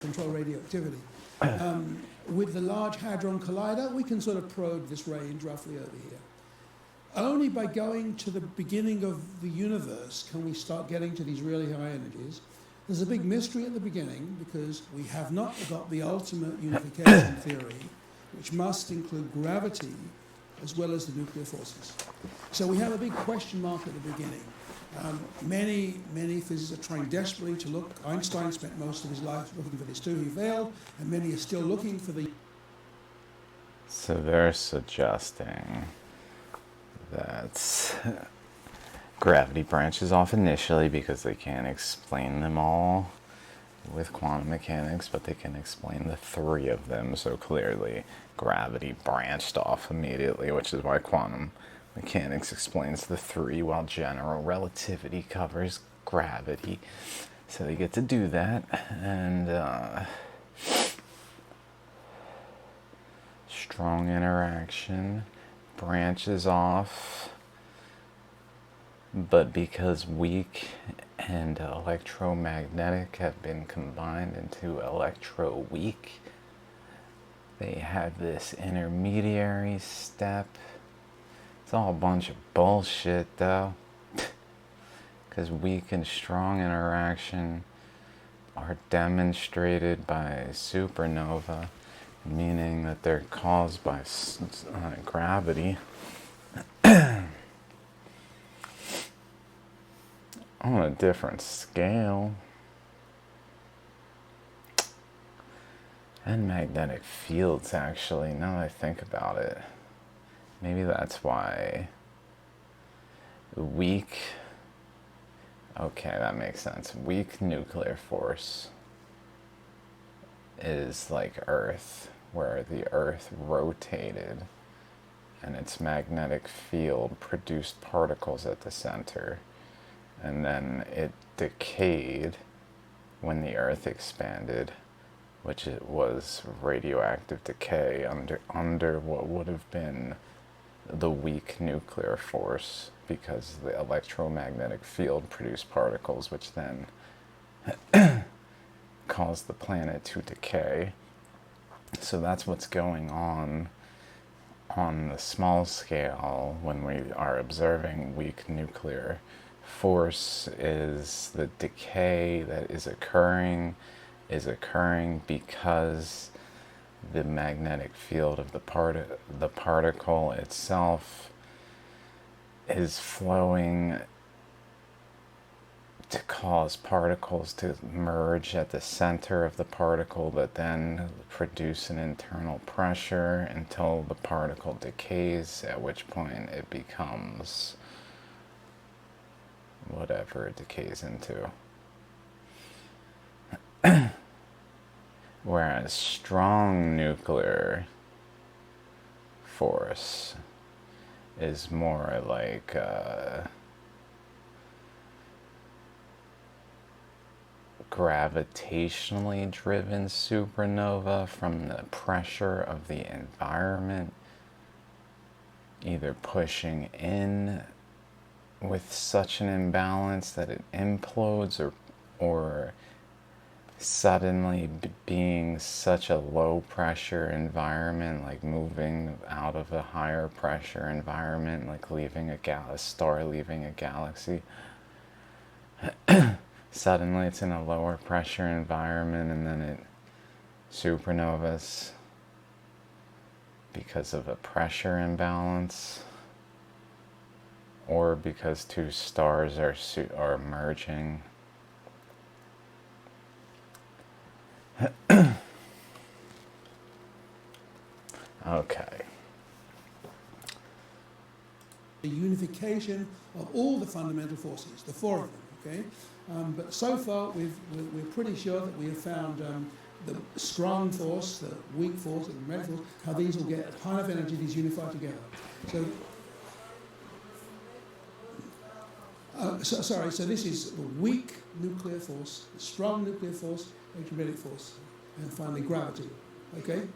control radioactivity. With the Large Hadron Collider, we can sort of probe this range roughly over here. Only by going to the beginning of the universe can we start getting to these really high energies. There's a big mystery at the beginning because we have not got the ultimate unification theory, which must include gravity as well as the nuclear forces. So we have a big question mark at the beginning. Many physicists are trying desperately to look. Einstein spent most of his life looking for this too. He failed, and many are still looking for the... So they're suggesting that gravity branches off initially because they can't explain them all with quantum mechanics, but they can explain the three of them so clearly. Gravity branched off immediately, which is why quantum mechanics explains the three while general relativity covers gravity. So they get to do that, and strong interaction branches off, but because weak and electromagnetic have been combined into electro-weak, they have this intermediary step. It's all a bunch of bullshit though, because weak and strong interaction are demonstrated by supernova, meaning that they're caused by gravity. On a different scale. And magnetic fields, actually, now that I think about it. Maybe that's why weak... Okay, that makes sense. Weak nuclear force is like Earth, where the Earth rotated and its magnetic field produced particles at the center, and then it decayed when the Earth expanded, which it was radioactive decay under what would have been the weak nuclear force, because the electromagnetic field produced particles which then caused the planet to decay. So that's what's going on the small scale when we are observing weak nuclear force. Is the decay that is occurring because the magnetic field of the particle itself is flowing to cause particles to merge at the center of the particle, but then produce an internal pressure until the particle decays, at which point it becomes whatever it decays into. Whereas strong nuclear force is more like gravitationally driven supernova from the pressure of the environment, either pushing in with such an imbalance that it implodes, or suddenly being such a low pressure environment, like moving out of a higher pressure environment, like leaving a star leaving a galaxy. Suddenly it's in a lower pressure environment, and then it supernovas because of a pressure imbalance, or because two stars are merging. Okay. The unification of all the fundamental forces, the four of them, okay? But so far, we're pretty sure that we have found the strong force, the weak force, and the magnetic force, how these will get high enough energy, these unify together. So this is the weak nuclear force, the strong nuclear force, electromagnetic force, and finally gravity, okay?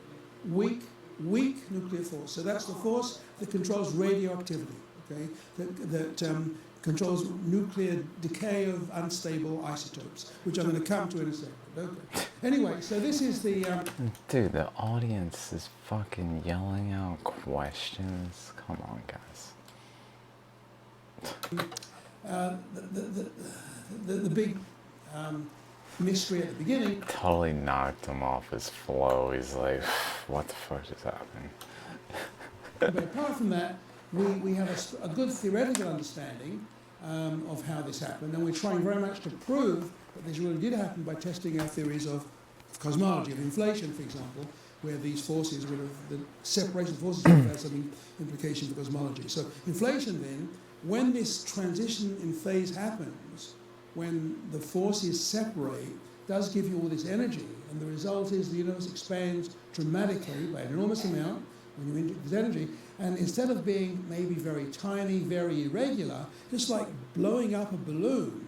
Weak nuclear force. So that's the force that controls radioactivity, okay? That controls nuclear decay of unstable isotopes, which I'm going to come to in a second. Okay. Anyway, so this is the... Dude, the audience is fucking yelling out questions. Come on, guys. The big mystery at the beginning. Totally knocked him off his flow. He's like, what the fuck just happened? But apart from that, we have a good theoretical understanding of how this happened, and we're trying very much to prove that this really did happen by testing our theories of cosmology, of inflation, for example, where these forces would have, the separation of forces would have had some implication for cosmology. So inflation then, when this transition in phase happens, when the forces separate, does give you all this energy, and the result is the universe expands dramatically by an enormous amount when you inject this energy, and instead of being maybe very tiny, very irregular, just like blowing up a balloon,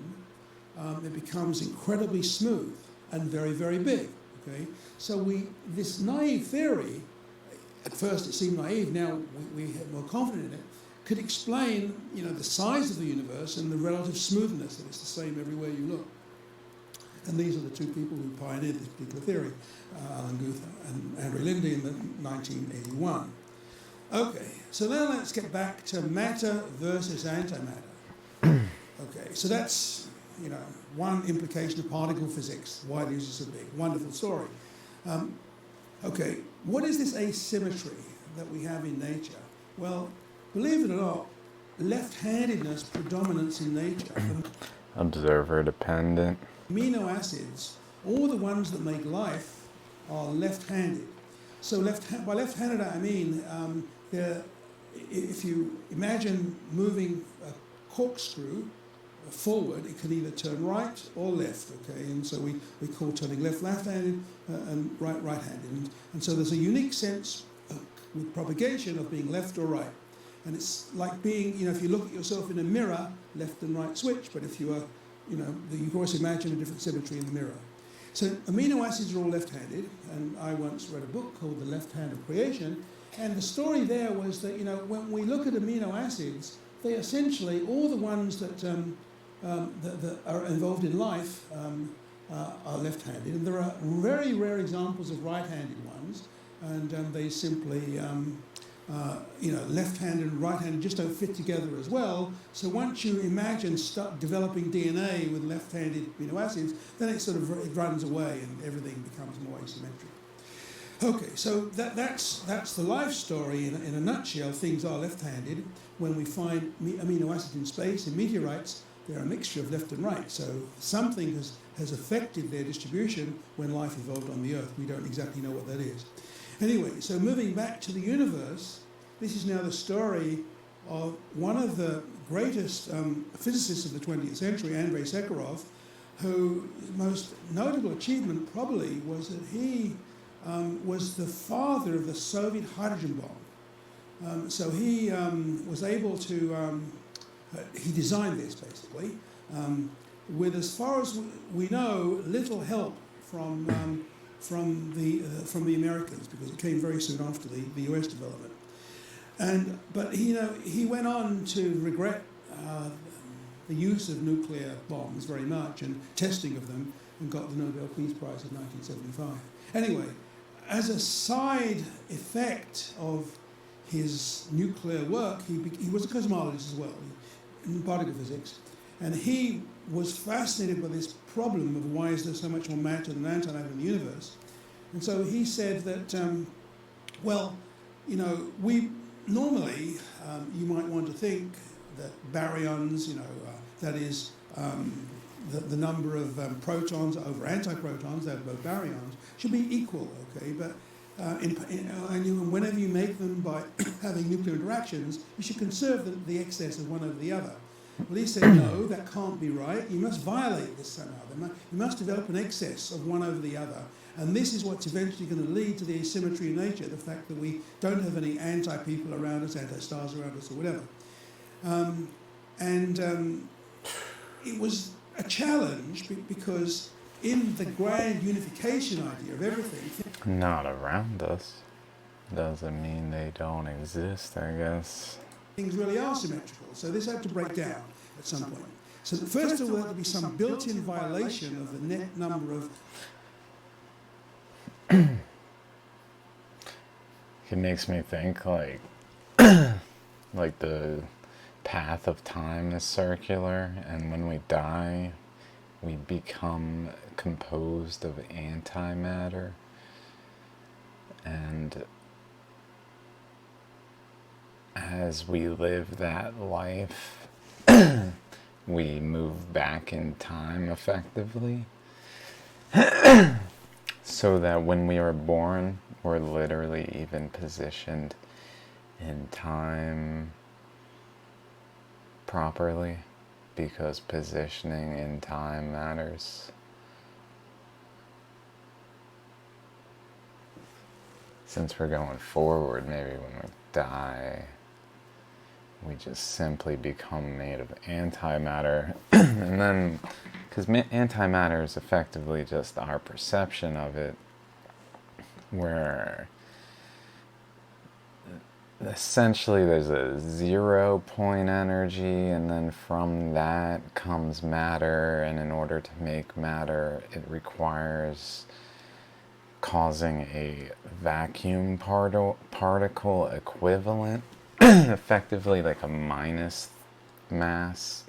it becomes incredibly smooth and very, very big. Okay, so this naive theory, at first it seemed naive, now we're more confident in it, could explain, the size of the universe and the relative smoothness, that it's the same everywhere you look. And these are the two people who pioneered this particular theory, Alan Guth and Andre Linde in 1981. Okay, so now let's get back to matter versus antimatter. Okay, so that's, one implication of particle physics, why these are so big. Wonderful story. Okay, what is this asymmetry that we have in nature? Well, believe it or not, left-handedness predominates in nature. Observer dependent. Amino acids, all the ones that make life, are left-handed. So by left-handed, I mean, if you imagine moving a corkscrew forward, it can either turn right or left, okay? And so we call turning left-handed and right-handed. And so there's a unique sense with propagation of being left or right. And it's like being, if you look at yourself in a mirror, left and right switch, but if you are, you can always imagine a different symmetry in the mirror. So amino acids are all left-handed, and I once read a book called The Left Hand of Creation, and the story there was that, when we look at amino acids, they essentially, all the ones that are involved in life are left-handed, and there are very rare examples of right-handed ones, and they simply, left-handed and right-handed just don't fit together as well. So once you imagine start developing DNA with left-handed amino acids, then it sort of runs away and everything becomes more asymmetric. Okay, so that's the life story in a nutshell. Things are left-handed. When we find amino acids in space, in meteorites, they're a mixture of left and right. So something has affected their distribution when life evolved on the Earth. We don't exactly know what that is. Anyway, so moving back to the universe, this is now the story of one of the greatest physicists of the 20th century, Andrei Sakharov, whose most notable achievement probably was that he was the father of the Soviet hydrogen bomb. So he was able to, he designed this basically, with, as far as we know, little help from the Americans, because it came very soon after the US development. But he went on to regret the use of nuclear bombs very much and testing of them, and got the Nobel Peace Prize in 1975. Anyway, as a side effect of his nuclear work, he was a cosmologist as well, in particle physics, and he was fascinated by this problem of why is there so much more matter than antimatter in the universe. And so he said that, we normally, you might want to think that baryons, that is the number of protons over antiprotons, they're both baryons, should be equal, okay? But whenever you make them by having nuclear interactions, you should conserve the excess of one over the other. Well, he said, no, that can't be right. You must violate this somehow. You must develop an excess of one over the other. And this is what's eventually going to lead to the asymmetry in nature, the fact that we don't have any anti-people around us, anti-stars around us, or whatever. It was a challenge because in the grand unification idea of everything... Not around us. Doesn't mean they don't exist, I guess. Things really are symmetrical, so this had to break down. at some point. So first of all, there will be some built-in violation of the net number of... It makes me think like the path of time is circular, and when we die, we become composed of antimatter, and as we live that life, we move back in time effectively, so that when we are born, we're literally even positioned in time properly, because positioning in time matters. Since we're going forward, maybe when we die, we just simply become made of antimatter. And then, because antimatter is effectively just our perception of it, where essentially there's a 0 point energy, and then from that comes matter, and in order to make matter, it requires causing a vacuum particle equivalent, effectively like a minus mass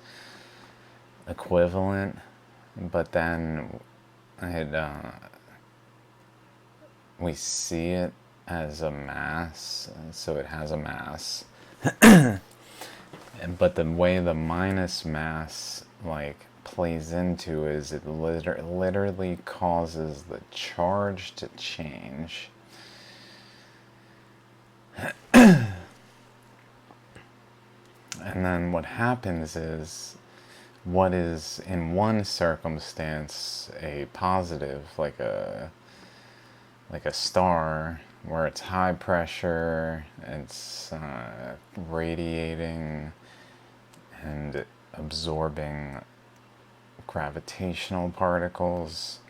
equivalent, but then we see it as a mass, so it has a mass. But the way the minus mass plays into is it literally causes the charge to change. And then what happens is, what is in one circumstance a positive, like a star, where it's high pressure, it's radiating and absorbing gravitational particles,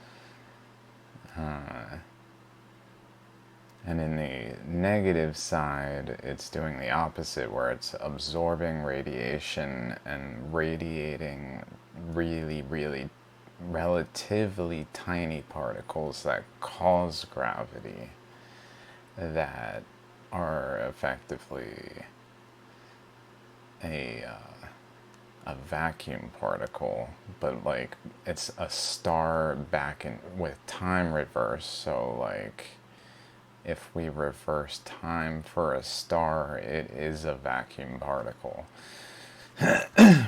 and in the negative side, it's doing the opposite, where it's absorbing radiation and radiating really, really relatively tiny particles that cause gravity, that are effectively a vacuum particle, but it's a star back in with time reverse. So if we reverse time for a star, it is a vacuum particle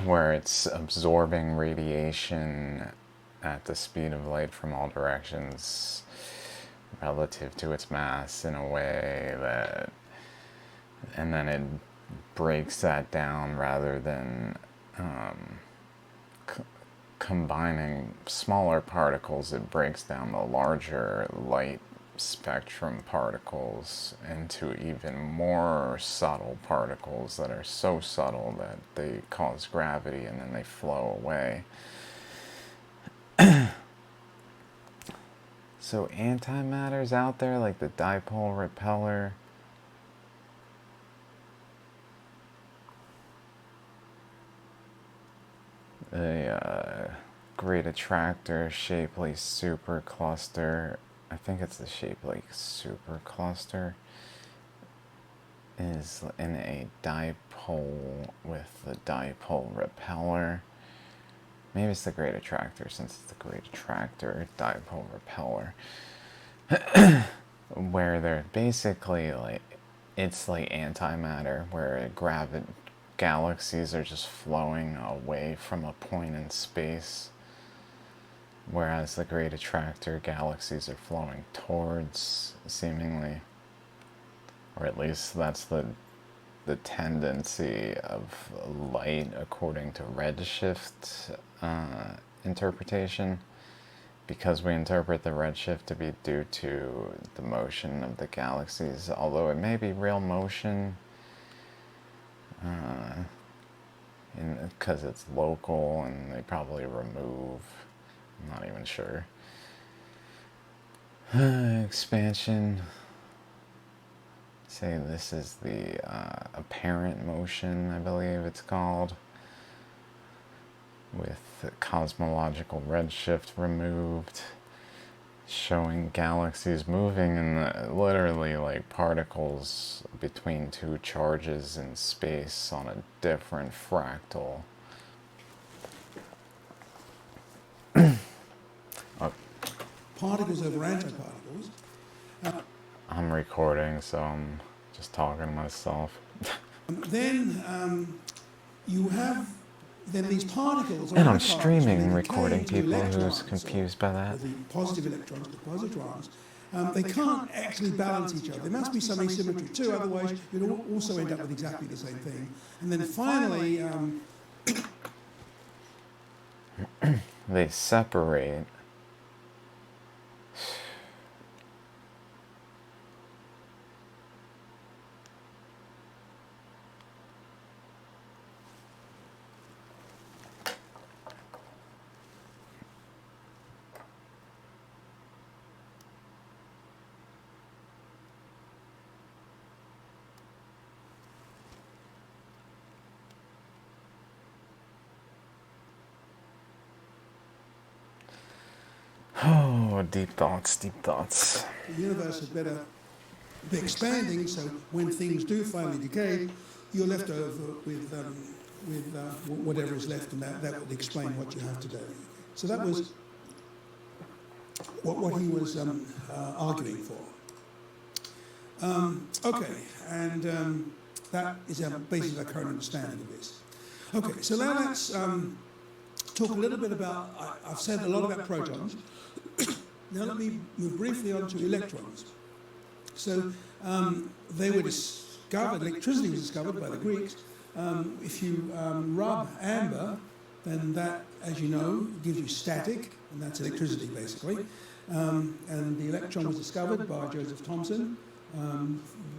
where it's absorbing radiation at the speed of light from all directions relative to its mass in a way that, and then it breaks that down rather than combining smaller particles. It breaks down the larger light spectrum particles into even more subtle particles that are so subtle that they cause gravity and then they flow away. So antimatter's out there, like the dipole repeller. The great attractor, Shapley supercluster, I think it's the Shapley supercluster, is in a dipole with the dipole repeller. Maybe it's the great attractor, since it's the great attractor dipole repeller, where they're basically it's like antimatter, where galaxies are just flowing away from a point in space, whereas the great attractor, galaxies are flowing towards, seemingly, or at least that's the tendency of light according to redshift interpretation, because we interpret the redshift to be due to the motion of the galaxies, although it may be real motion, because it's local and they probably remove, I'm not even sure. Expansion. Say this is the apparent motion, I believe it's called. with cosmological redshift removed, showing galaxies moving in literally like particles between two charges in space on a different fractal. Particles over antiparticles. I'm recording, so I'm just talking to myself. Then you have these particles. And I'm antiparticles, streaming when and they recording decay into people who's electrons, confused by or that. the positive electrons, the positrons. They can't actually balance each other. There must be some asymmetry too, otherwise you'd also end up with exactly the same thing. And then finally, They separate. Oh, deep thoughts, deep thoughts. the universe had better be expanding, so when things do finally decay, you're left over with whatever is left, and that would explain what you have today. So that was what he was arguing for. Okay, and that is basically our current understanding of this. Okay, so now let's talk a little bit about, I've said a lot about protons. Now let me move briefly on to electrons. So they were discovered, electricity was discovered by the Greeks. If you rub amber, then that, as you know, gives you static, and that's electricity basically. And the electron was discovered by Joseph Thomson,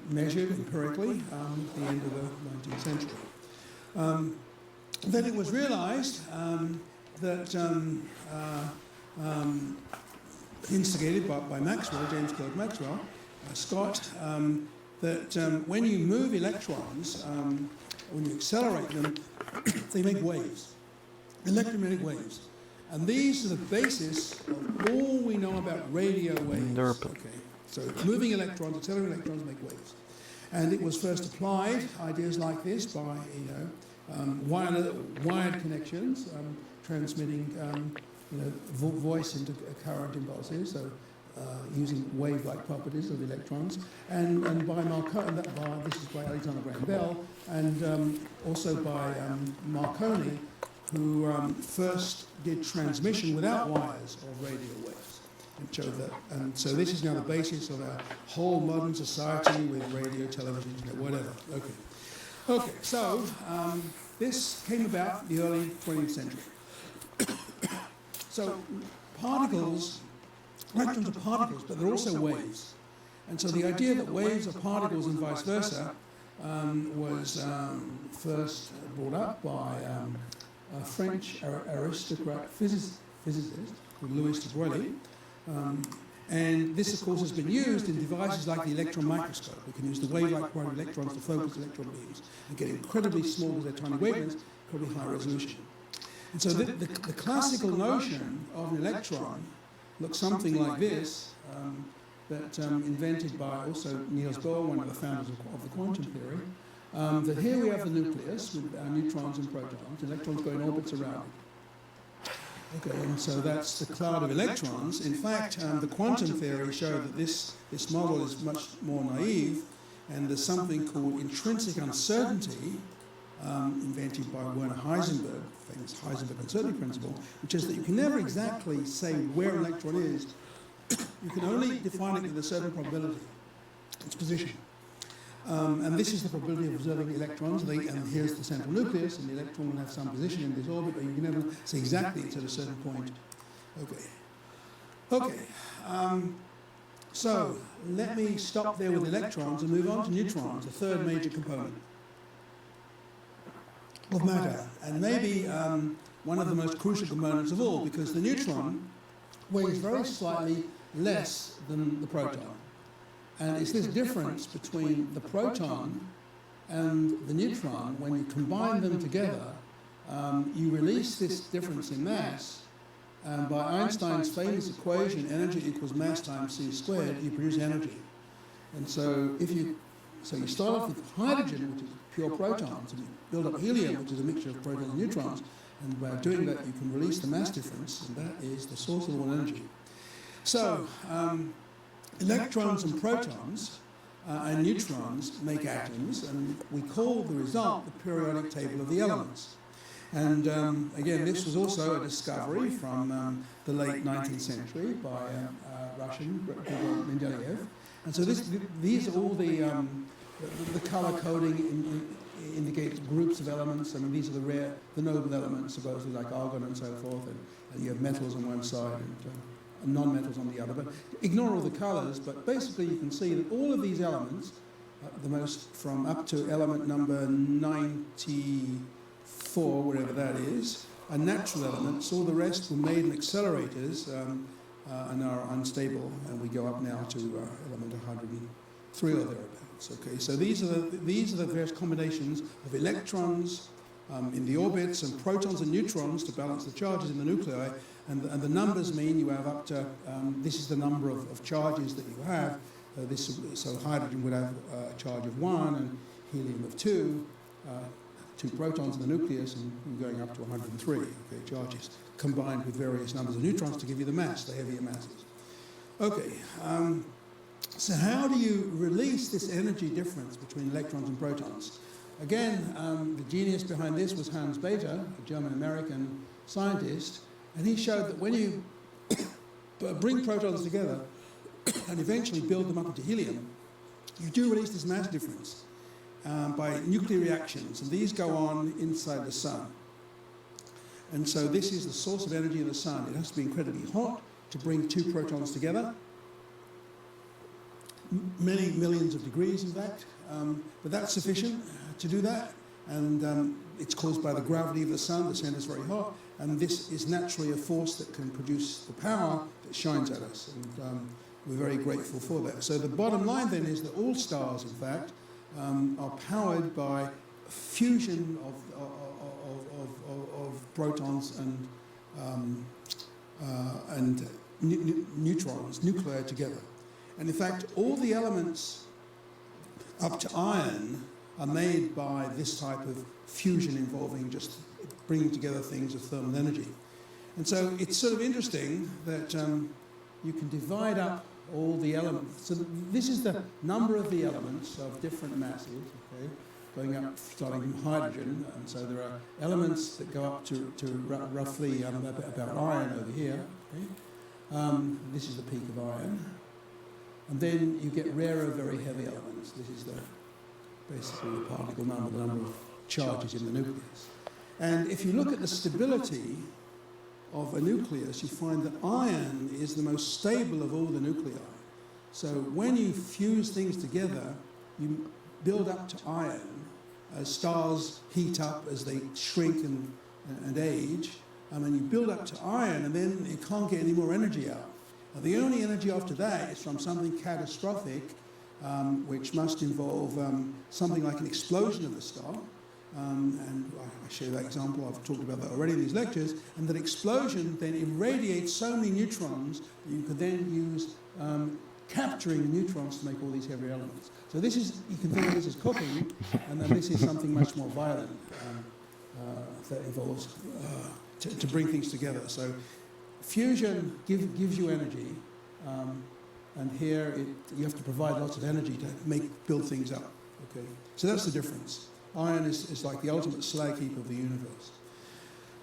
measured empirically at the end of the 19th century. Then it was realized that, instigated by Maxwell, James Clerk Maxwell, Scott, that when you move electrons, when you accelerate them, they make waves, electromagnetic waves. And these are the basis of all we know about radio waves. Okay. So moving electrons, accelerating electrons make waves. And it was first applied, ideas like this, by wired connections, transmitting voice into current impulses, so using wave-like properties of electrons, and by Marconi, this is by Alexander Graham Bell, and also by Marconi, who first did transmission without wires of radio waves, and showed that. And so this is now the basis of our whole modern society with radio, television, internet, whatever. Okay, so this came about in the early 20th century. So particles, electrons are particles, but they're also waves. And so the idea that waves are particles and vice versa was first brought up by a French aristocrat physicist called Louis de Broglie. And this, of course, has been used in devices like the electron microscope. We can use the wave-like quantum electrons to focus electron beams and get incredibly small, because they're tiny wavelengths, incredibly high resolution. And so the classical notion of an electron looks something like this, that invented by also Niels Bohr, one of the founders of the quantum theory, that here we have the nucleus with our neutrons and protons, electrons go in orbits around it. Okay, and so that's the cloud of electrons. In fact, the quantum theory showed that this model is much more naive, and there's something called intrinsic uncertainty, invented by Werner Heisenberg, famous Heisenberg uncertainty principle, which is that you can never exactly say where an electron is. You can only define it with a certain probability, its position. And this is the probability of observing electrons. And here's the central nucleus, and the electron will have some position in this orbit, but you can never say exactly it's at a certain point. Okay. So let me stop there with electrons and move on to neutrons, the third major component of matter, and maybe one of the most crucial components of all, because the neutron weighs very slightly less than the proton. And it's this difference between the proton and the neutron, when you combine them together, you release this difference in mass, and by Einstein's famous equation, energy equals mass times c squared, you produce energy. And so you start off with hydrogen, which is pure protons, and you build up helium, which is a mixture of protons and neutrons, and by doing that you can release the mass difference, and that is the source of all energy. So electrons and protons and neutrons make atoms, and we call the result the periodic table of the elements. And again, this was also a discovery from the late 19th century by Russian Grigor Mendeleev. And so these are all the color coding indicates groups of elements. I mean, these are the noble elements, supposedly like argon and so forth, and you have metals on one side and non-metals on the other. But ignore all the colors, but basically you can see that all of these elements, the most from up to element number 94, wherever that is, are natural elements. All the rest were made in accelerators and are unstable, and we go up now to element 103 or thereabouts. Okay, so these are the various combinations of electrons in the orbits and protons and neutrons to balance the charges in the nuclei, and the numbers mean you have up to this is the number of charges that you have. So hydrogen would have a charge of 1 and helium of 2. 2 protons in the nucleus, and going up to 103 charges, combined with various numbers of neutrons to give you the mass, the heavier masses. Okay, so how do you release this energy difference between electrons and protons? Again, the genius behind this was Hans Bethe, a German-American scientist, and he showed that when you bring protons together and eventually build them up into helium, you do release this mass difference. By nuclear reactions, and these go on inside the sun. And so this is the source of energy in the sun. It has to be incredibly hot to bring 2 protons together. Many millions of degrees, in fact. But that's sufficient to do that. And it's caused by the gravity of the sun. The sun is very hot. And this is naturally a force that can produce the power that shines at us. And we're very grateful for that. So the bottom line then is that all stars, in fact, are powered by fusion of protons and neutrons, nuclei together. And in fact, all the elements up to iron are made by this type of fusion involving just bringing together things of thermal energy. And so it's sort of interesting that you can divide up all the elements. So this is the number of the elements of different masses, okay, going up, starting from hydrogen. And so there are elements that go up to roughly about iron over here. Okay. This is the peak of iron. And then you get rarer, very heavy elements. This is basically the particle number, the number of charges in the nucleus. And if you look at the stability of a nucleus, you find that iron is the most stable of all the nuclei. So when you fuse things together, you build up to iron as stars heat up, as they shrink and age, and you build up to iron, and then you can't get any more energy out. Now, the only energy after that is from something catastrophic, which must involve something like an explosion of the star. And I share that example, I've talked about that already in these lectures, and that explosion then irradiates so many neutrons that you could then use capturing neutrons to make all these heavy elements. So this is, you can think of this as cooking, and then this is something much more violent that involves to bring things together. So fusion gives you energy, and here you have to provide lots of energy to build things up. Okay, so that's the difference. Iron is like the ultimate slag heap of the universe.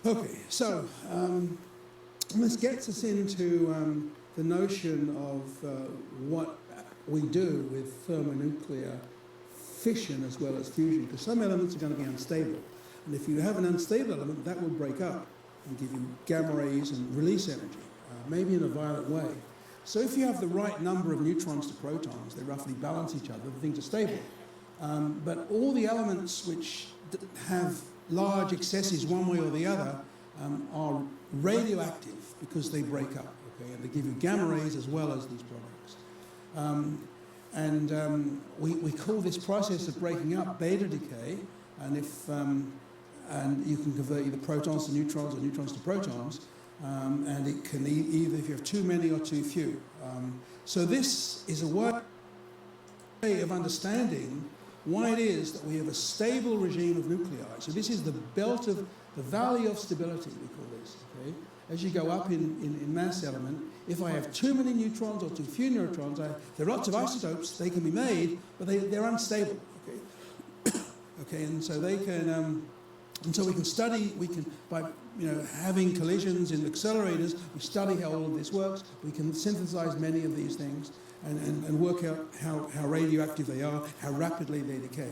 Okay, so this gets us into the notion of what we do with thermonuclear fission as well as fusion, because some elements are going to be unstable. And if you have an unstable element, that will break up and give you gamma rays and release energy, maybe in a violent way. So if you have the right number of neutrons to protons, they roughly balance each other, the things are stable. But all the elements which have large excesses one way or the other are radioactive because they break up, okay, and they give you gamma rays as well as these products. We call this process of breaking up beta decay, and if and you can convert either protons to neutrons or neutrons to protons, and it can either if you have too many or too few. So this is a way of understanding why it is that we have a stable regime of nuclei. So this is the belt of the valley of stability, we call this. Okay? As you go up in mass element, if I have too many neutrons or too few neutrons, there are lots of isotopes, they can be made, but they're unstable. Okay? Okay, and so they can, and so we can study, by having collisions in accelerators, we study how all of this works, we can synthesize many of these things, and work out how radioactive they are, how rapidly they decay.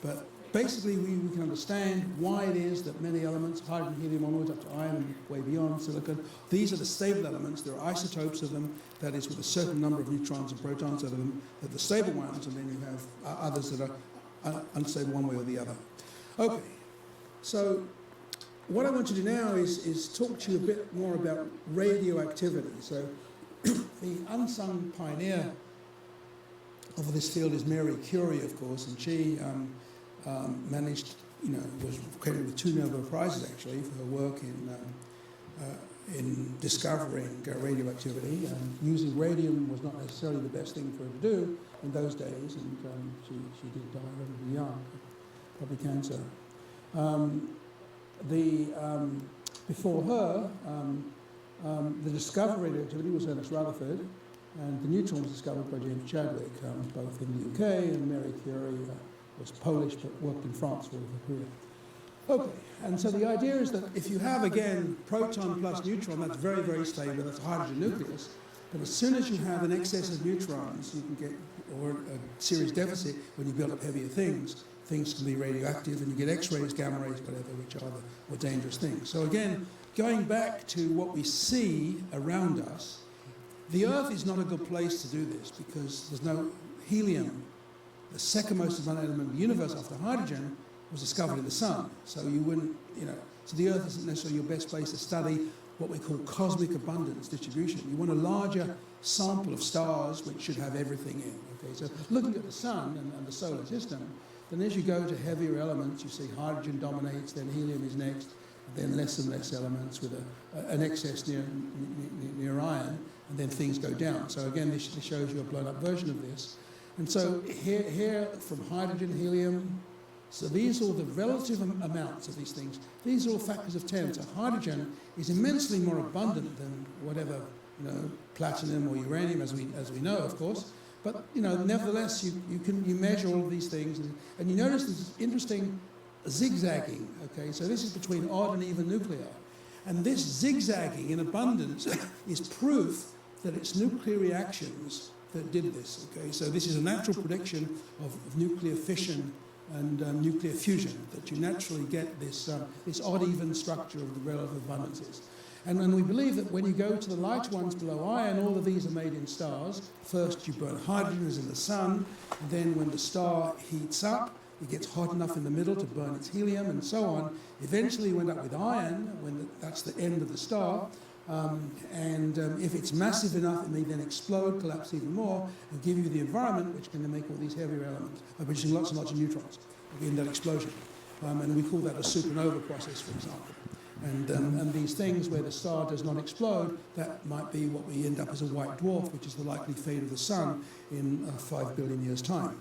But basically, we can understand why it is that many elements, hydrogen, helium onwards, up to iron and way beyond silicon, these are the stable elements. There are isotopes of them, that is with a certain number of neutrons and protons out of them, that are the stable ones, and then you have others that are unstable one way or the other. Okay, so what I want to do now is talk to you a bit more about radioactivity. So the unsung pioneer of this field is Mary Curie, of course, and she managed, was credited with 2 Nobel Prizes actually for her work in discovering radioactivity. Using radium was not necessarily the best thing for her to do in those days, and she did die relatively young, probably cancer. Before her, the discovery of radioactivity was Ernest Rutherford, and the neutron was discovered by James Chadwick, both in the UK, and Mary Curie was Polish but worked in France for a period. Okay, and so the idea is that if you have, again, proton plus neutron, that's very, very stable, that's a hydrogen nucleus, but as soon as you have an excess of neutrons, you can get, or a serious deficit, when you build up heavier things can be radioactive, and you get X-rays, gamma rays, whatever, which are the more dangerous things. So again, going back to what we see around us, the Earth is not a good place to do this because there's no helium. The second most abundant element of the universe after hydrogen was discovered in the sun. So you wouldn't, so the Earth isn't necessarily your best place to study what we call cosmic abundance distribution. You want a larger sample of stars which should have everything in. Okay, so looking at the sun and the solar system, then as you go to heavier elements, you see hydrogen dominates, then helium is next, then less and less elements with an excess near iron, and then things go down. So again, this shows you a blown up version of this. And so here from hydrogen, helium, so these are all the relative amounts of these things. These are all factors of 10. So hydrogen is immensely more abundant than whatever, platinum or uranium, as we know, of course. But nevertheless, you measure all of these things, and you notice this interesting zigzagging. Okay, so this is between odd and even nuclei, and this zigzagging in abundance is proof that it's nuclear reactions that did this. Okay, so this is a natural prediction of nuclear fission and nuclear fusion, that you naturally get this odd even structure of the relative abundances. And we believe that when you go to the light ones below iron, all of these are made in stars. First you burn hydrogen as in the sun, and then when the star heats up, it gets hot enough in the middle to burn its helium and so on. Eventually you end up with iron, that's the end of the star. If it's massive enough, it may then explode, collapse even more, and give you the environment which can then make all these heavier elements by producing lots and lots of neutrons in that explosion. And we call that a supernova process, for example. And these things where the star does not explode, that might be what we end up as a white dwarf, which is the likely fate of the sun in 5 billion years' time.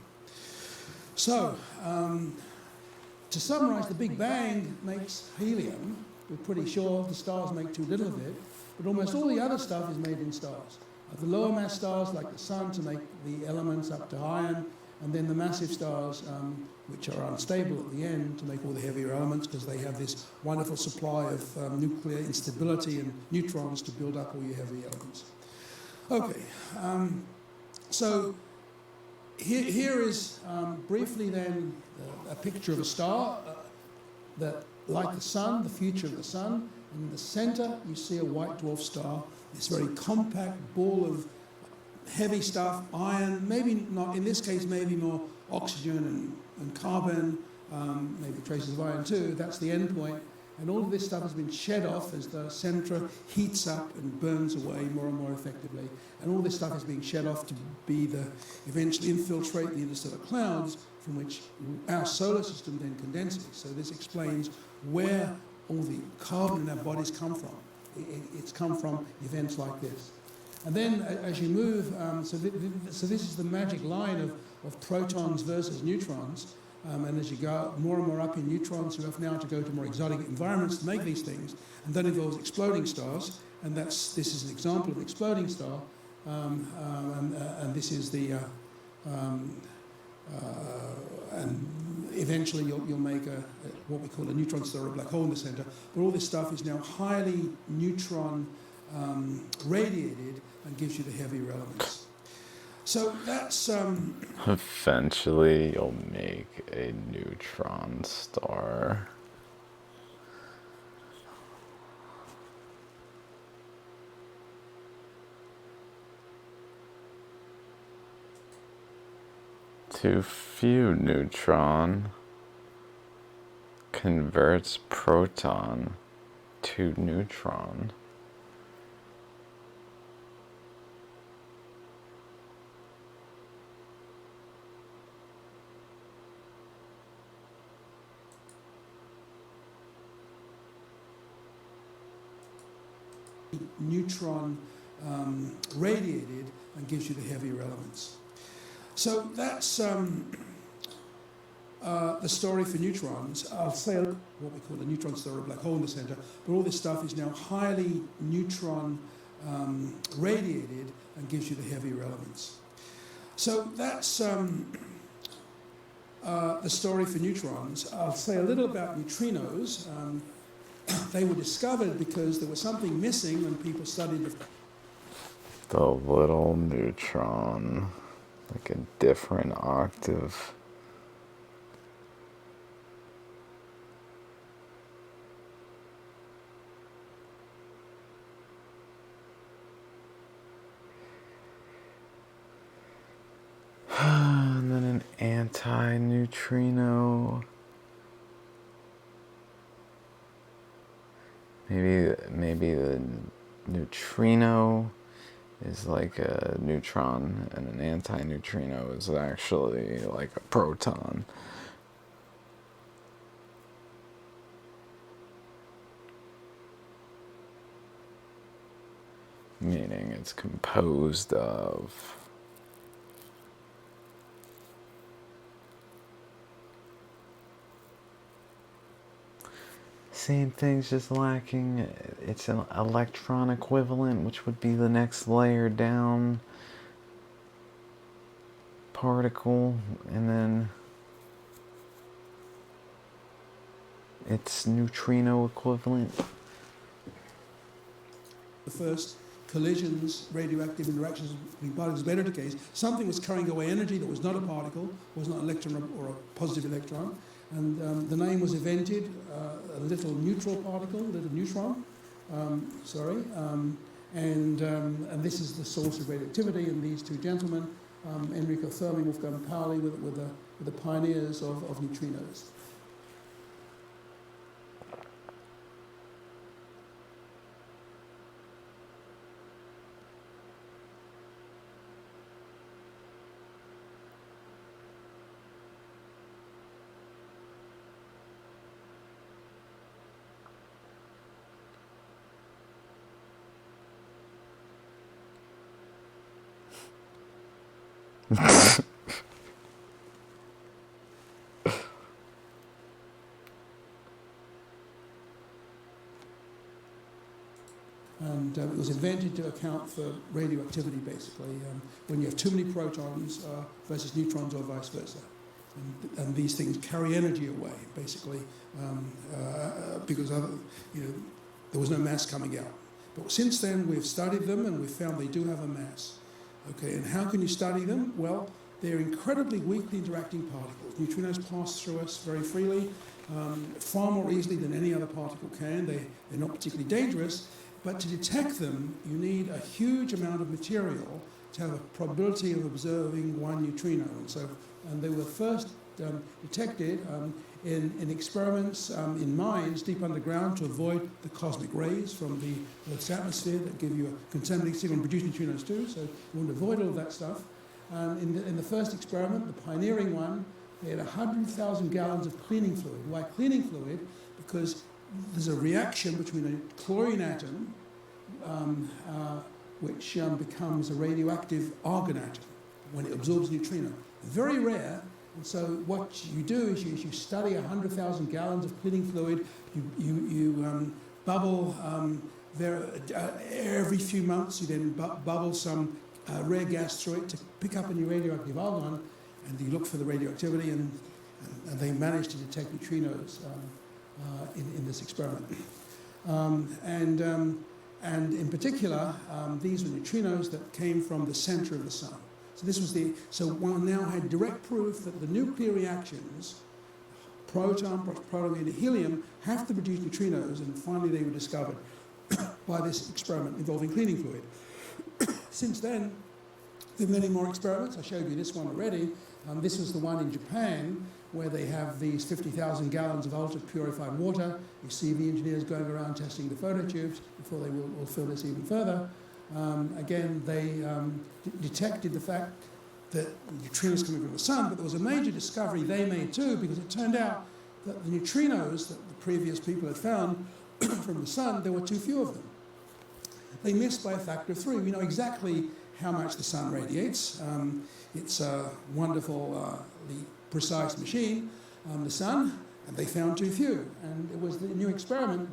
So, to summarize, the Big Bang makes helium. We're pretty sure the stars make too little of it, but almost all the other stuff is made in stars. The lower mass stars, like the sun, to make the elements up to iron, and then the massive stars, which are unstable at the end, to make all the heavier elements, because they have this wonderful supply of nuclear instability and neutrons to build up all your heavy elements. Okay, so here is briefly then a picture of a star that, like the sun, the future of the sun. In the center, you see a white dwarf star, this very compact ball of heavy stuff, iron, maybe not, in this case, maybe more oxygen and carbon, maybe traces of iron too. That's the end point. And all of this stuff has been shed off as the center heats up and burns away more and more effectively. And all this stuff is being shed off to eventually infiltrate the interstellar clouds from which our solar system then condenses. So this explains where all the carbon in our bodies come from. It's come from events like this. And then as you move, so this is the magic line of protons versus neutrons. And as you go more and more up in neutrons, you have now to go to more exotic environments to make these things. And that involves exploding stars. And this is an example of an exploding star. And this is the... and eventually you'll make what we call a neutron star or a black hole in the center. But all this stuff is now highly neutron radiated and gives you the heavier elements. So that's... Eventually, you'll make a neutron star. Too few neutron converts proton to neutron. Neutron radiated and gives you the heavier elements. So that's the story for neutrons. I'll say what we call a neutron star or a black hole in the center, but all this stuff is now highly neutron radiated and gives you the heavier elements. So that's the story for neutrons. I'll say a little about neutrinos. They were discovered because there was something missing when people studied the little neutron, like a different octave. And then an anti-neutrino. Maybe the neutrino is like a neutron, and an anti-neutrino is actually like a proton. Meaning it's composed of same thing's just lacking. It's an electron equivalent, which would be the next layer down particle, and then it's neutrino equivalent. the first collisions, radioactive interactions between particles of beta decays. Something was carrying away energy that was not a particle, was not an electron or a positive electron. And the name was invented, a little neutral particle, a little neutron, and this is the source of radioactivity. And these two gentlemen, Enrico Fermi and Wolfgang Pauli, were the pioneers of neutrinos. And it was invented to account for radioactivity, basically, when you have too many protons versus neutrons or vice versa. And these things carry energy away, basically, because there was no mass coming out. But since then, we've studied them and we've found they do have a mass. Okay, and how can you study them? Well, they're incredibly weakly interacting particles. Neutrinos pass through us very freely, far more easily than any other particle can. They're not particularly dangerous, but to detect them, you need a huge amount of material to have a probability of observing one neutrino. And they were first detected in experiments in mines deep underground to avoid the cosmic rays from the Earth's atmosphere that give you a contaminating signal and produce neutrinos too. So you want to avoid all of that stuff. In the first experiment, the pioneering one, they had 100,000 gallons of cleaning fluid. Why cleaning fluid? Because there's a reaction between a chlorine atom, which becomes a radioactive argon atom when it absorbs neutrino. Very rare. And so what you do is you study 100,000 gallons of cleaning fluid. You bubble every few months. You then bubble some rare gas through it to pick up a new radioactive argon, and you look for the radioactivity, and they managed to detect neutrinos in this experiment. And in particular, these were neutrinos that came from the center of the sun. So one now had direct proof that the nuclear reactions, proton, and helium, have to produce neutrinos, and finally they were discovered by this experiment involving cleaning fluid. Since then, there are many more experiments. I showed you this one already. This was the one in Japan, where they have these 50,000 gallons of ultra-purified water. You see the engineers going around testing the phototubes before they will fill this even further. Again, they detected the fact that neutrinos coming from the sun, but there was a major discovery they made too, because it turned out that the neutrinos that the previous people had found from the sun, there were too few of them. They missed by a factor of 3. We know exactly how much the sun radiates. It's a wonderfully precise machine, the sun, and they found too few. And it was the new experiment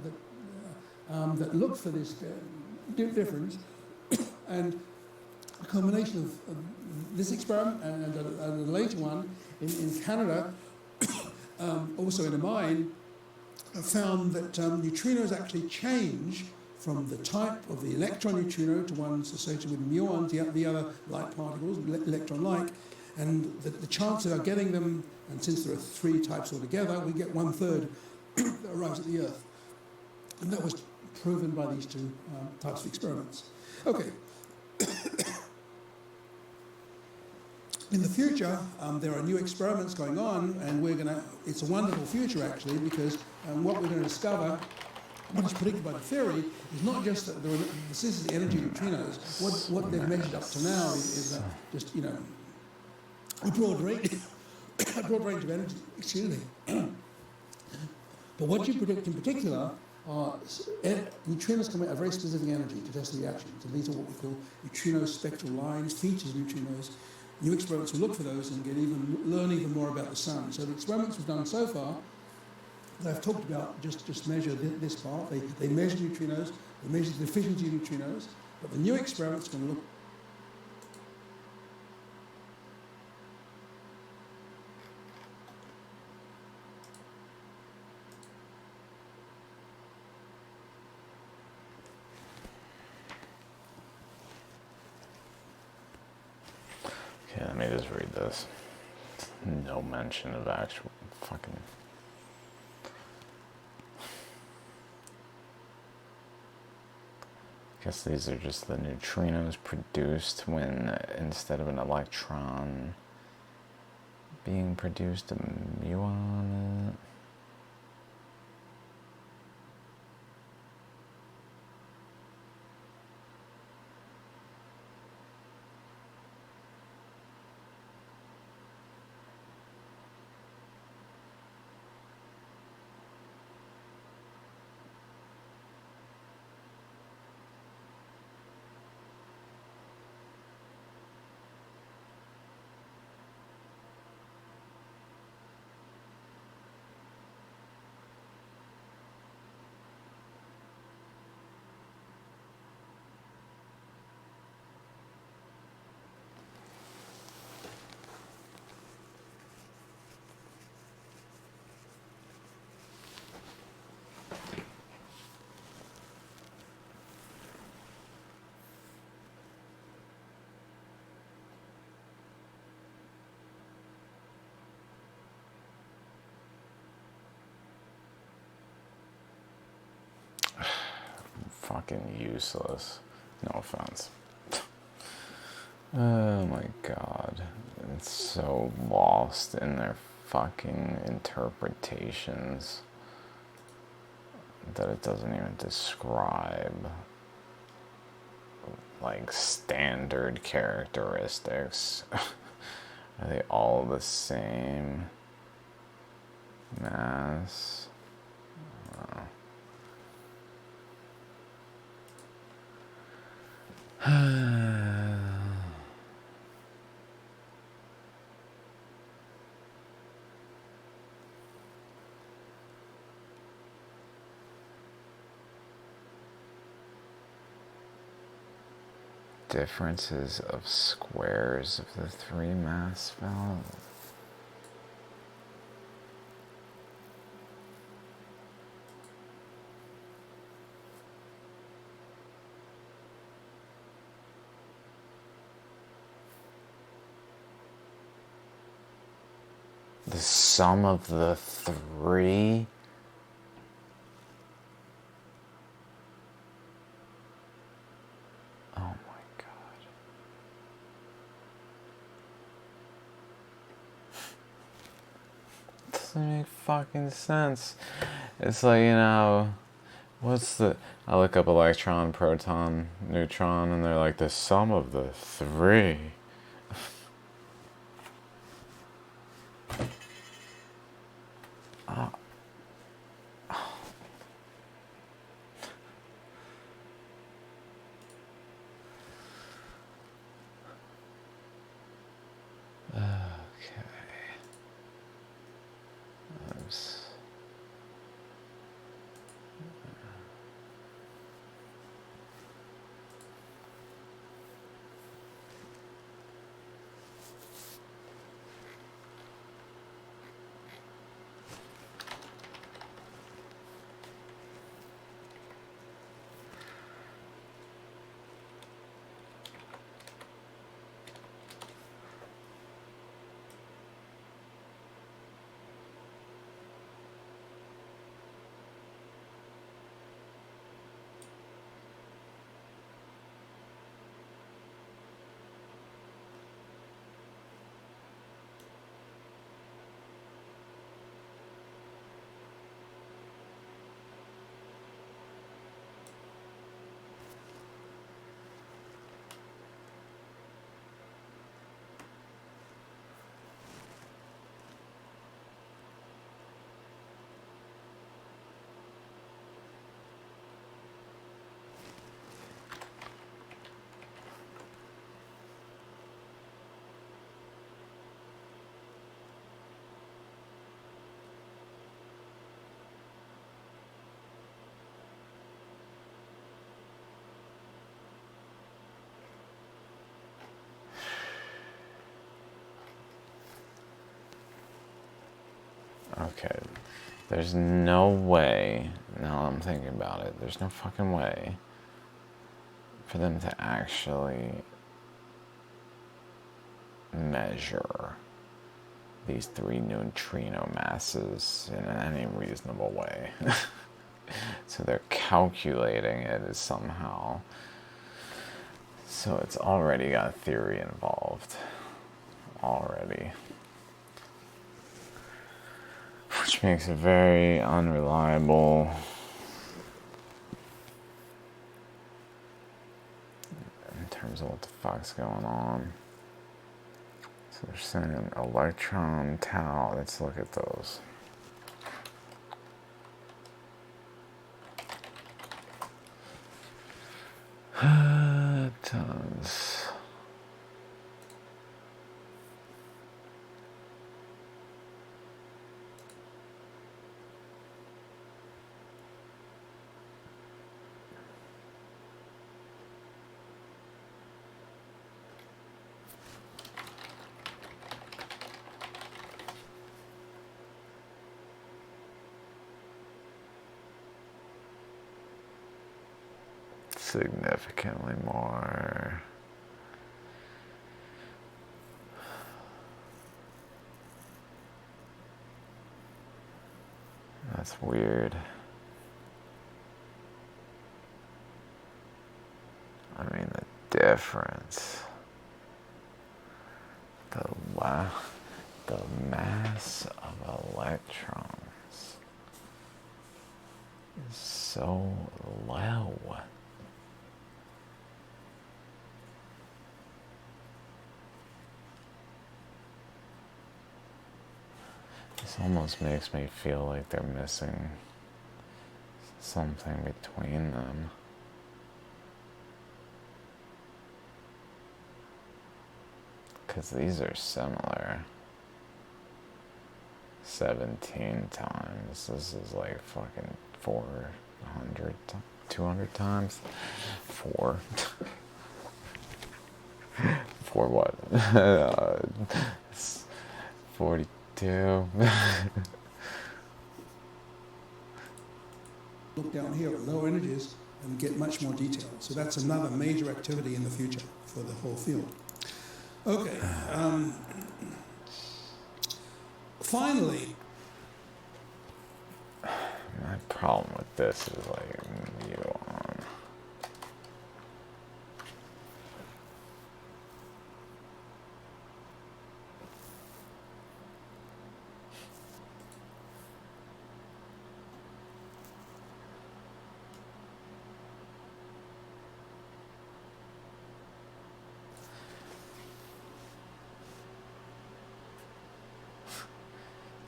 that looked for this difference. And a combination of this experiment and a later one in Canada, also in a mine, found that neutrinos actually change from the type of the electron neutrino to ones associated with muons, the other light particles, electron-like, and the chances of getting them, and since there are 3 types altogether, we get 1/3 that arrives at the Earth. And that was proven by these 2 types of experiments. Okay. In the future, there are new experiments going on, and it's a wonderful future actually, because what we're going to discover, what is predicted by the theory, is not just that this is the energy neutrinos. What they've measured up to now is just, a broad range of energy, excuse me. But what you predict in particular are neutrinos come at a very specific energy to test the reactions. And these are what we call neutrino spectral lines, features of neutrinos. New experiments will look for those and learn even more about the sun. So the experiments we've done so far, that I've talked about, just measure this part. They measure neutrinos, they measure the efficiency of neutrinos, but the new experiments are going to look. Okay, let me just read this. No mention of actual fucking... I guess these are just the neutrinos produced when, instead of an electron being produced, a muon... Fucking useless. No offense. Oh my god. It's so lost in their fucking interpretations that it doesn't even describe like standard characteristics. Are they all the same mass? Differences of squares of the three mass values. The sum of the three. Oh my god. Doesn't make fucking sense. It's like, what's the. I look up electron, proton, neutron, and they're like the sum of the three. Okay. Oops. Okay. There's no way, now I'm thinking about it, there's no fucking way for them to actually measure these three neutrino masses in any reasonable way. So they're calculating it as somehow. So it's already got theory involved. Already. Which makes it very unreliable. In terms of what the fuck's going on. So they're saying electron, tau. Let's look at those. Tons. Significantly more. That's weird. I mean, the difference. The the mass of electrons is so low. This almost makes me feel like they're missing something between them. Because these are similar. 17 times. This is like fucking 400, 200 times? 4. For what? 42. Look down here at lower energies and get much more detail. So that's another major activity in the future for the whole field. Okay. Finally, My problem with this is like muon.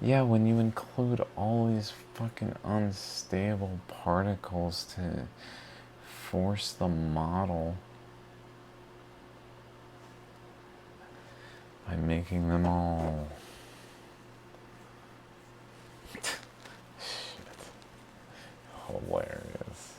Yeah, when you include all these fucking unstable particles to force the model by making them all shit, hilarious.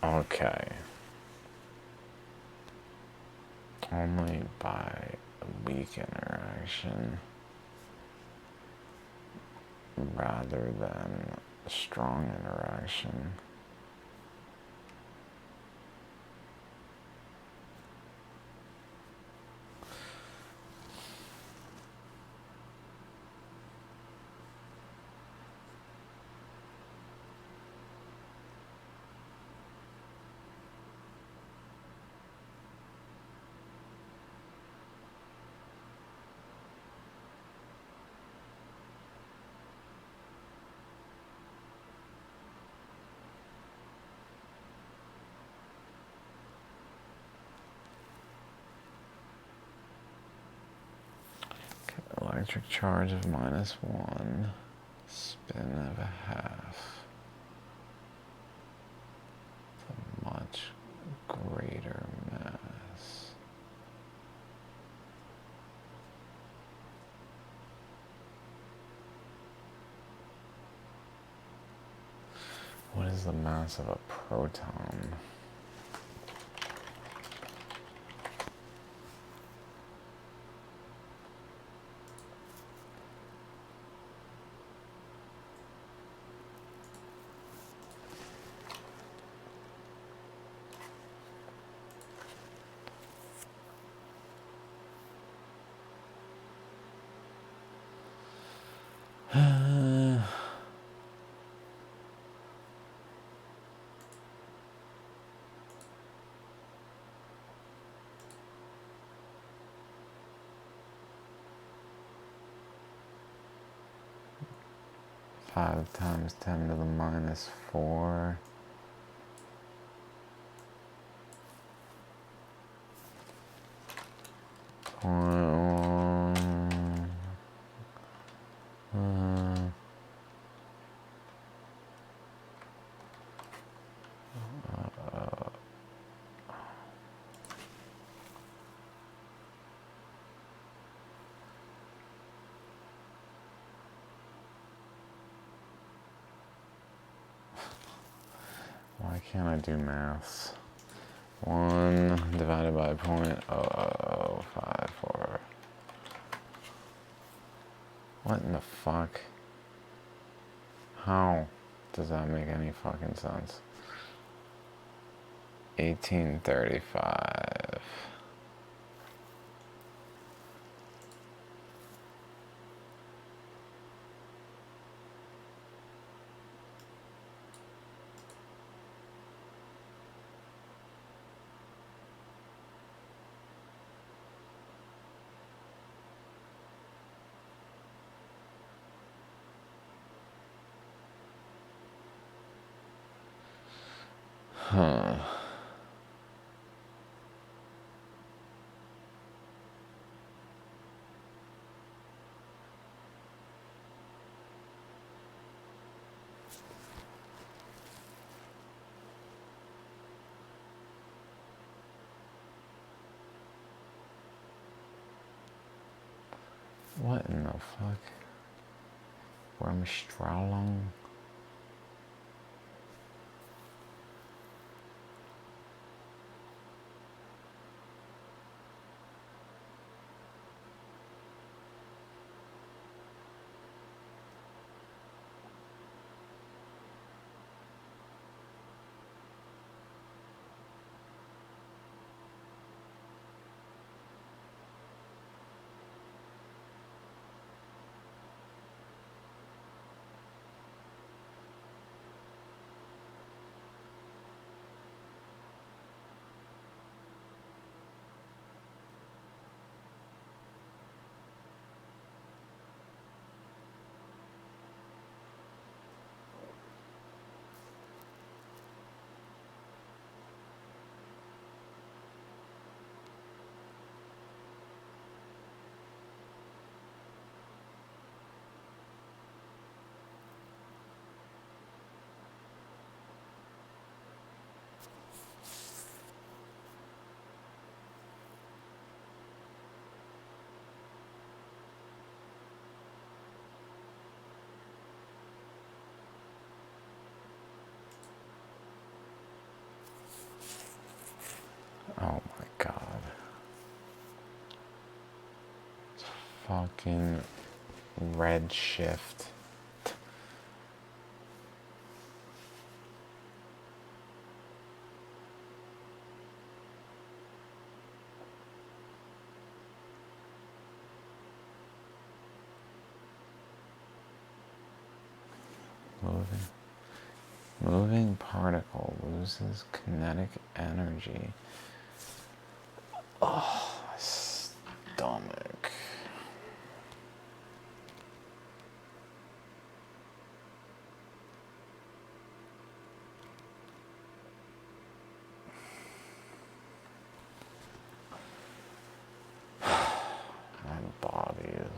Okay. Only by a weak interaction rather than a strong interaction. Electric charge of -1, spin of a half. It's a much greater mass. What is the mass of a proton? Uh, 5 times 10 to the -4. Why can't I do maths? 1 divided by 0.0054. What in the fuck? How does that make any fucking sense? 1835. Huh. What in the fuck? Wormstrahlung? Oh my god. Fucking redshift. Moving particle loses kinetic energy. Oh, my stomach. My body is...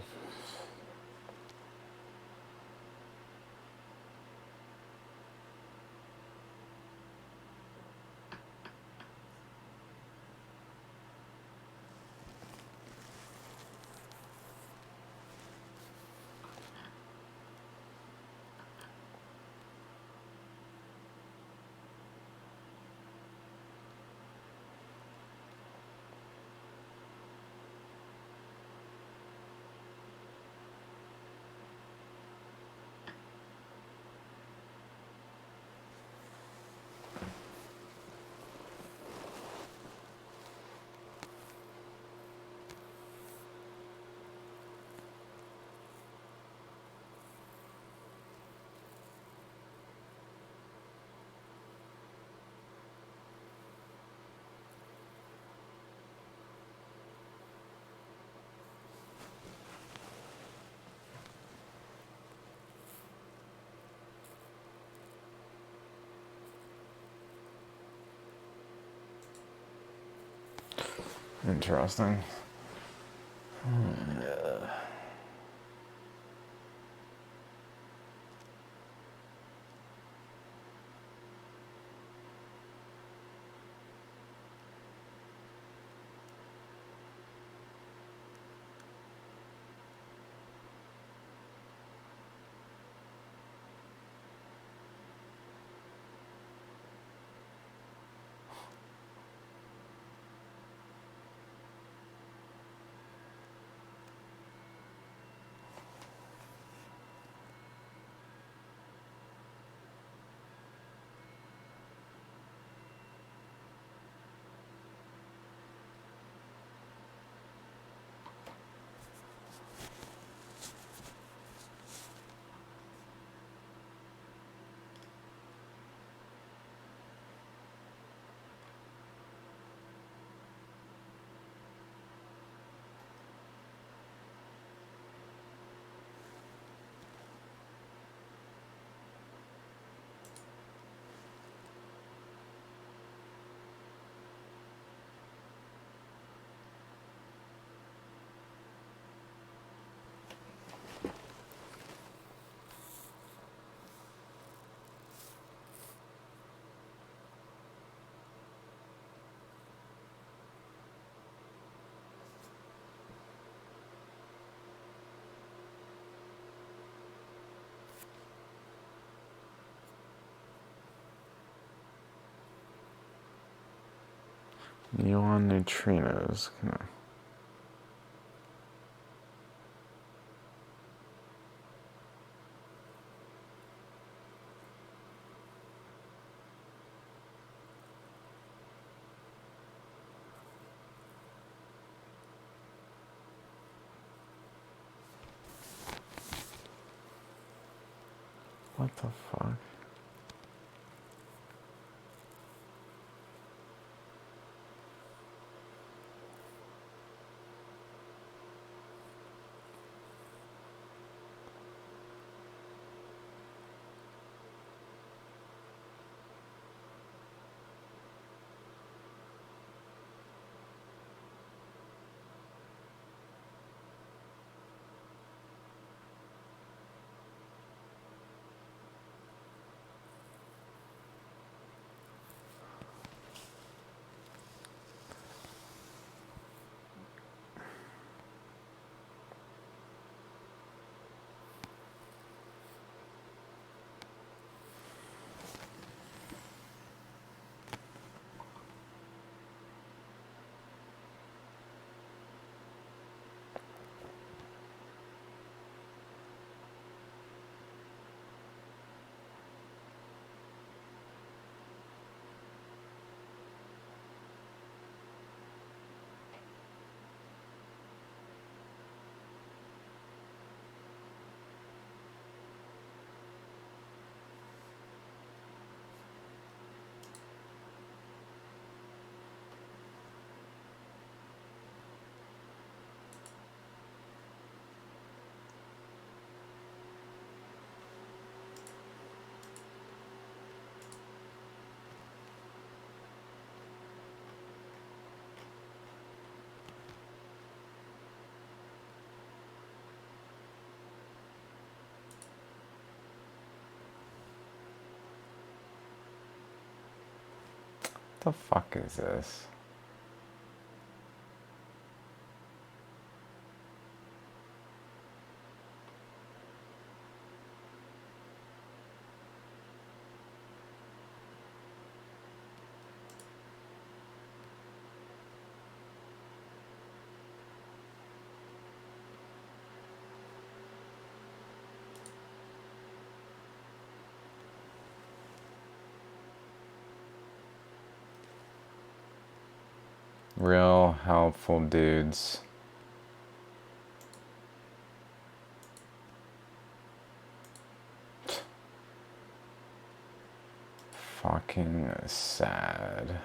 Interesting. Muon neutrinos. What the fuck? The fuck is this? Real helpful dudes. Fucking sad.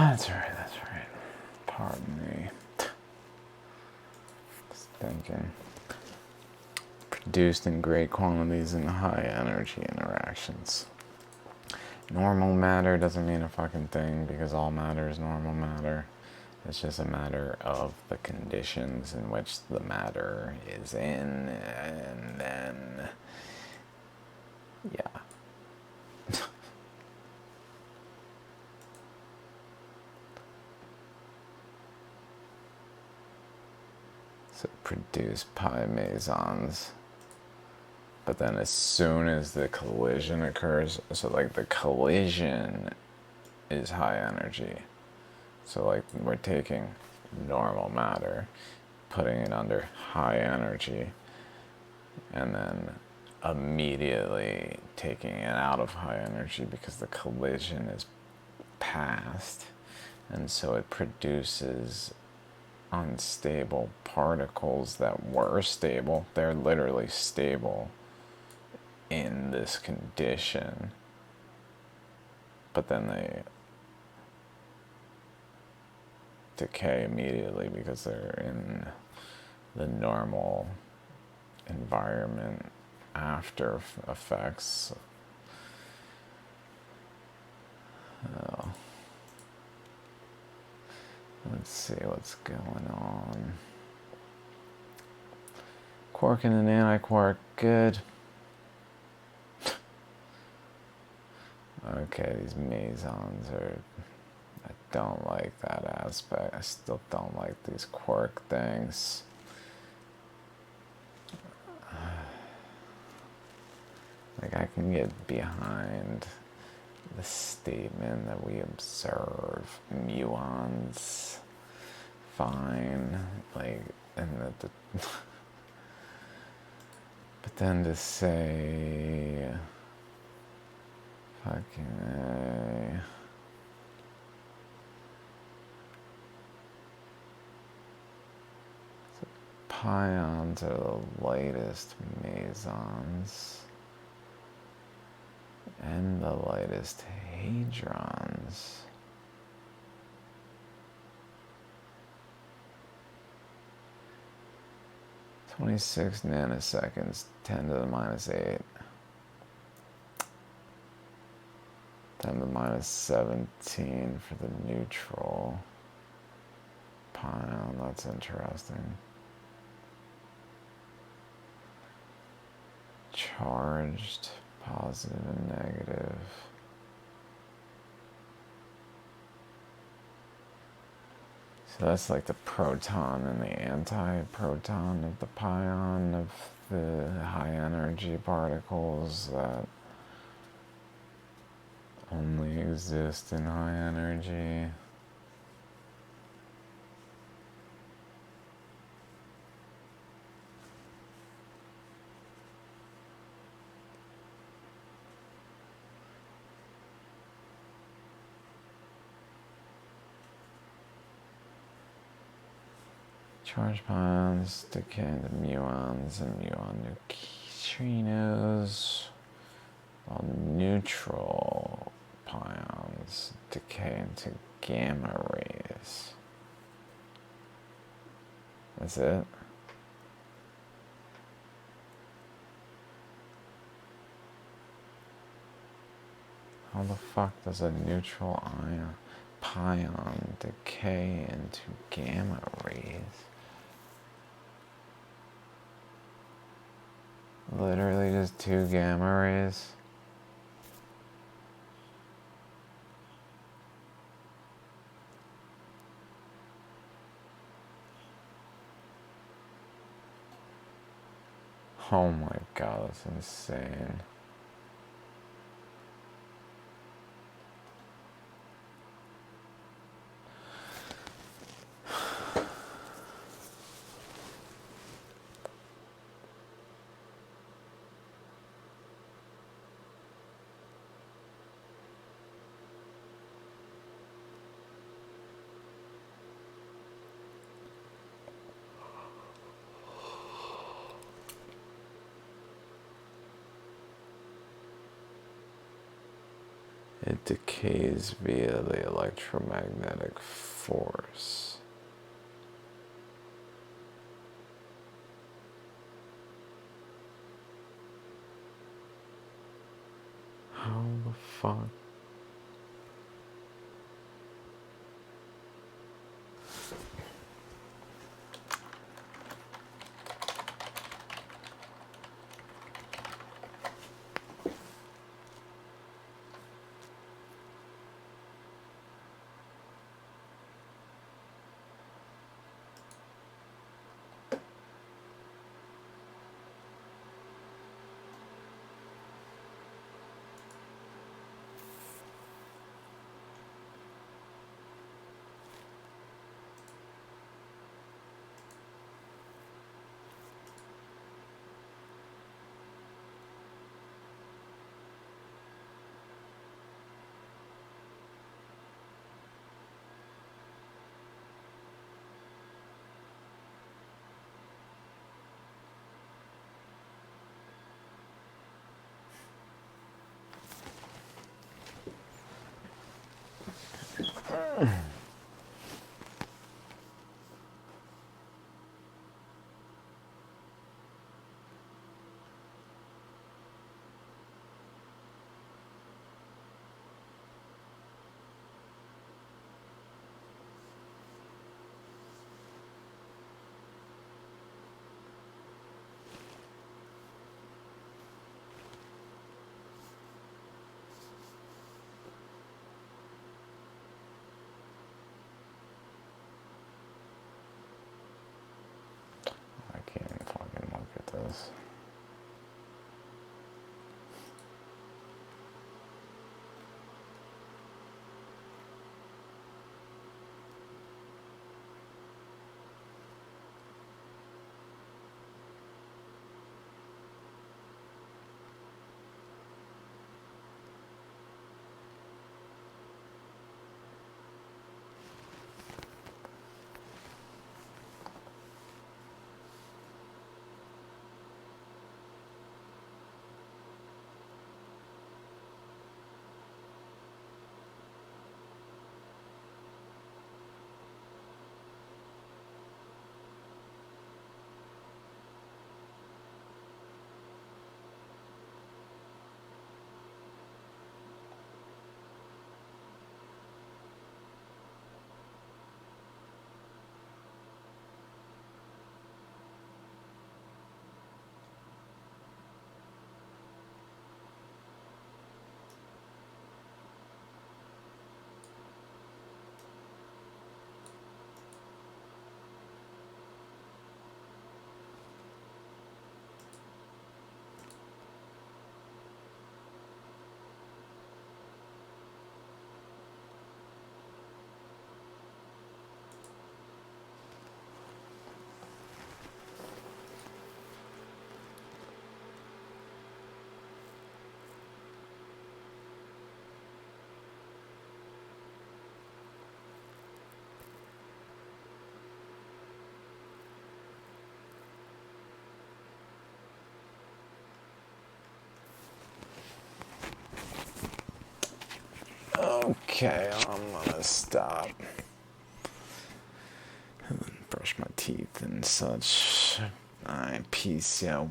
That's right, that's right. Pardon me. Just thinking. Produced in great quantities in high energy interactions. Normal matter doesn't mean a fucking thing because all matter is normal matter. It's just a matter of the conditions in which the matter is in, and then, yeah. So produce pi mesons. But then as soon as the collision occurs, so like the collision is high energy. So like we're taking normal matter, putting it under high energy, and then immediately taking it out of high energy because the collision is past. And so it produces unstable particles that were stable. They're literally stable in this condition, but then they decay immediately because they're in the normal environment after effects. Let's see what's going on. Quark and an antiquark, good. Okay, these mesons are... I don't like that aspect. I still don't like these quark things. Like, I can get behind the statement that we observe muons fine, like, and that the but then to say fucking so pions are the lightest mesons and the lightest hadrons. "26 nanoseconds, 10 to the minus 8. 10 to the minus 17 for the neutral pion." That's interesting. Charged, positive and negative. So that's like the proton and the anti-proton of the pion of the high energy particles that only exist in high energy. Charged pions decay into muons and muon neutrinos, while neutral pions decay into gamma rays. That's it? How the fuck does a neutral pion decay into gamma rays? Literally just 2 gamma rays. Oh my god, that's insane. It decays via the electromagnetic force. How the fuck? I can't even fucking look at this. Okay, I'm gonna stop and brush my teeth and such. Alright, peace, yo.